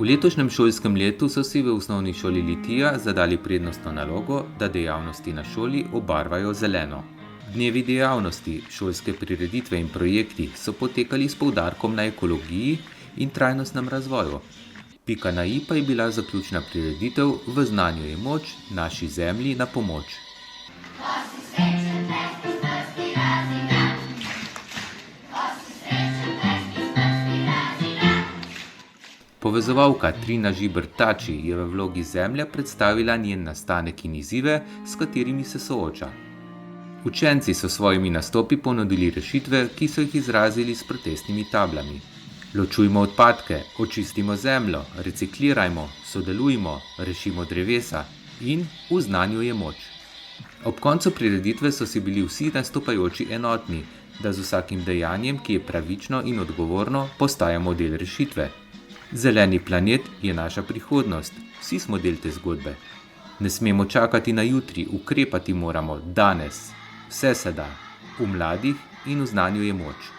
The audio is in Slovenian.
V letošnjem šolskem letu so si v osnovni šoli Litija zadali prednostno nalogo, da dejavnosti na šoli obarvajo zeleno. Dnevi dejavnosti, šolske prireditve in projekti so potekali s poudarkom na ekologiji in trajnostnem razvoju. Pika na i pa je bila zaključna prireditev V znanju je moč, naši zemlji na pomoč. Povezovalka Trina Žibert-Tači je v vlogi Zemlja predstavila njen nastanek in izzive, s katerimi se sooča. Učenci so svojimi nastopi ponudili rešitve, ki so jih izrazili s protestnimi tablami. Ločujmo odpadke, očistimo zemljo, reciklirajmo, sodelujmo, rešimo drevesa in v znanju je moč. Ob koncu prireditve so si bili vsi nastopajoči enotni, da z vsakim dejanjem, ki je pravično in odgovorno, postajamo del rešitve. Zeleni planet je naša prihodnost, vsi smo del te zgodbe. Ne smemo čakati na jutri, ukrepati moramo danes. Vse se da, v mladih in v znanju je moč.